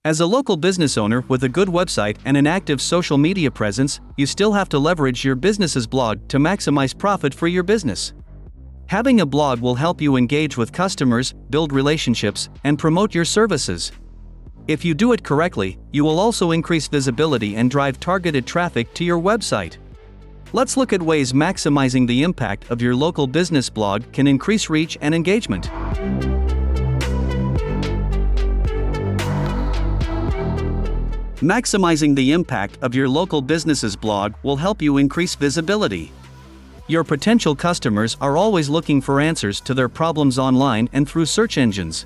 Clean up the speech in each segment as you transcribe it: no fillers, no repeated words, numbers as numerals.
As a local business owner with a good website and an active social media presence, you still have to leverage your business's blog to maximize profit for your business. Having a blog will help you engage with customers, build relationships, and promote your services. If you do it correctly, you will also increase visibility and drive targeted traffic to your website. Let's look at ways maximizing the impact of your local business blog can increase reach and engagement. Maximizing the impact of your local business's blog will help you increase visibility. Your potential customers are always looking for answers to their problems online and through search engines.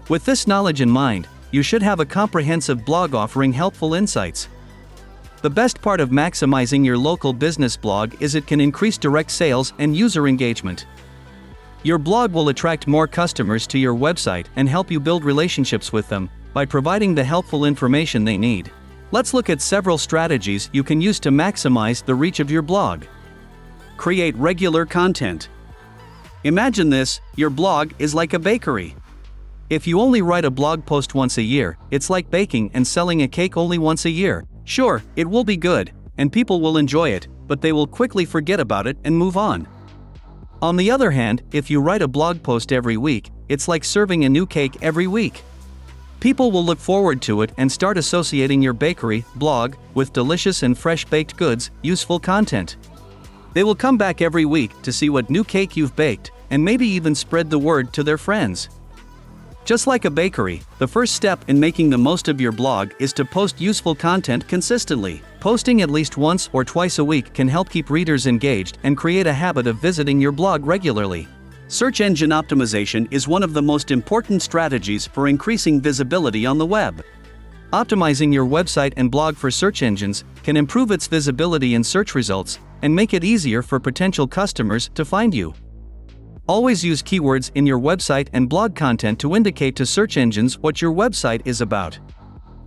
With this knowledge in mind, you should have a comprehensive blog offering helpful insights. The best part of maximizing your local business blog is it can increase direct sales and user engagement. Your blog will attract more customers to your website and help you build relationships with them by providing the helpful information they need. Let's look at several strategies you can use to maximize the reach of your blog. Create regular content. Imagine this: your blog is like a bakery. If you only write a blog post once a year, it's like baking and selling a cake only once a year. Sure, it will be good, and people will enjoy it, but they will quickly forget about it and move on. On the other hand, if you write a blog post every week, it's like serving a new cake every week. People will look forward to it and start associating your bakery blog with delicious and fresh baked goods, useful content. They will come back every week to see what new cake you've baked, and maybe even spread the word to their friends. Just like a bakery, the first step in making the most of your blog is to post useful content consistently. Posting at least once or twice a week can help keep readers engaged and create a habit of visiting your blog regularly. Search engine optimization is one of the most important strategies for increasing visibility on the web. Optimizing your website and blog for search engines can improve its visibility in search results and make it easier for potential customers to find you. Always use keywords in your website and blog content to indicate to search engines what your website is about.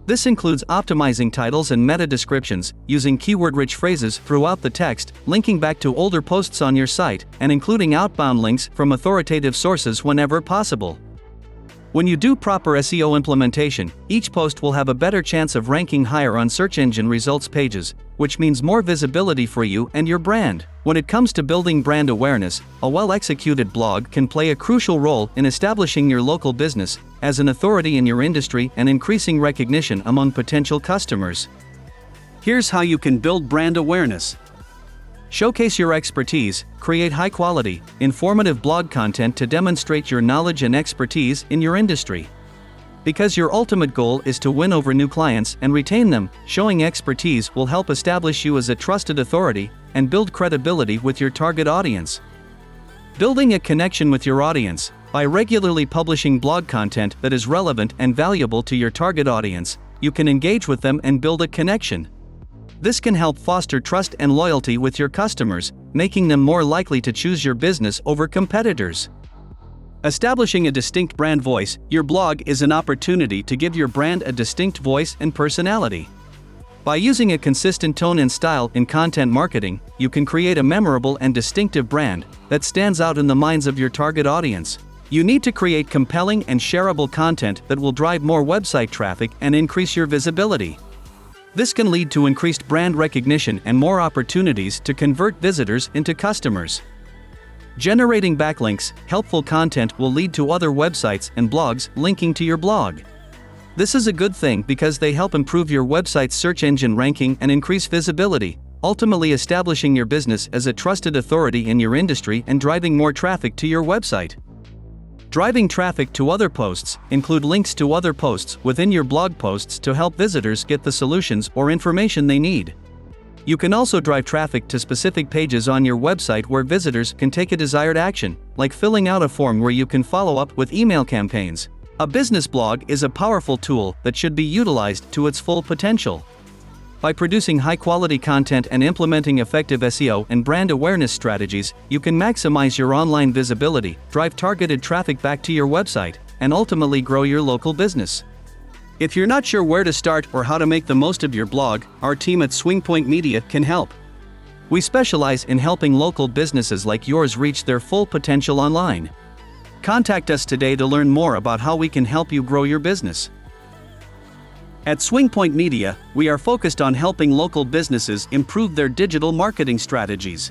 This includes optimizing titles and meta descriptions, using keyword-rich phrases throughout the text, linking back to older posts on your site, and including outbound links from authoritative sources whenever possible. When you do proper SEO implementation, each post will have a better chance of ranking higher on search engine results pages, which means more visibility for you and your brand. When it comes to building brand awareness, a well-executed blog can play a crucial role in establishing your local business as an authority in your industry and increasing recognition among potential customers. Here's how you can build brand awareness. Showcase your expertise, create high-quality, informative blog content to demonstrate your knowledge and expertise in your industry. Because your ultimate goal is to win over new clients and retain them, showing expertise will help establish you as a trusted authority and build credibility with your target audience. Building a connection with your audience. By regularly publishing blog content that is relevant and valuable to your target audience, you can engage with them and build a connection. This can help foster trust and loyalty with your customers, making them more likely to choose your business over competitors. Establishing a distinct brand voice. Your blog is an opportunity to give your brand a distinct voice and personality. By using a consistent tone and style in content marketing, you can create a memorable and distinctive brand that stands out in the minds of your target audience. You need to create compelling and shareable content that will drive more website traffic and increase your visibility. This can lead to increased brand recognition and more opportunities to convert visitors into customers. Generating backlinks. Helpful content will lead to other websites and blogs linking to your blog. This is a good thing because they help improve your website's search engine ranking and increase visibility, ultimately establishing your business as a trusted authority in your industry and driving more traffic to your website. Driving traffic to other posts. Include links to other posts within your blog posts to help visitors get the solutions or information they need. You can also drive traffic to specific pages on your website where visitors can take a desired action, like filling out a form where you can follow up with email campaigns. A business blog is a powerful tool that should be utilized to its full potential. By producing high-quality content and implementing effective SEO and brand awareness strategies, you can maximize your online visibility, drive targeted traffic back to your website, and ultimately grow your local business. If you're not sure where to start or how to make the most of your blog, our team at SwingPoint Media can help. We specialize in helping local businesses like yours reach their full potential online. Contact us today to learn more about how we can help you grow your business. At SwingPoint Media, we are focused on helping local businesses improve their digital marketing strategies.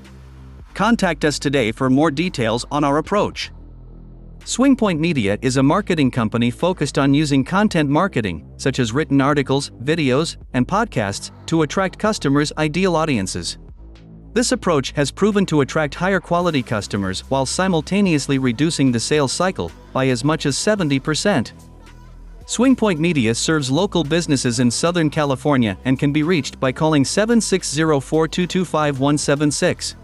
Contact us today for more details on our approach. SwingPoint Media is a marketing company focused on using content marketing, such as written articles, videos, and podcasts, to attract customers' ideal audiences. This approach has proven to attract higher quality customers while simultaneously reducing the sales cycle by as much as 70%. SwingPoint Media serves local businesses in Southern California and can be reached by calling 760-422-5176.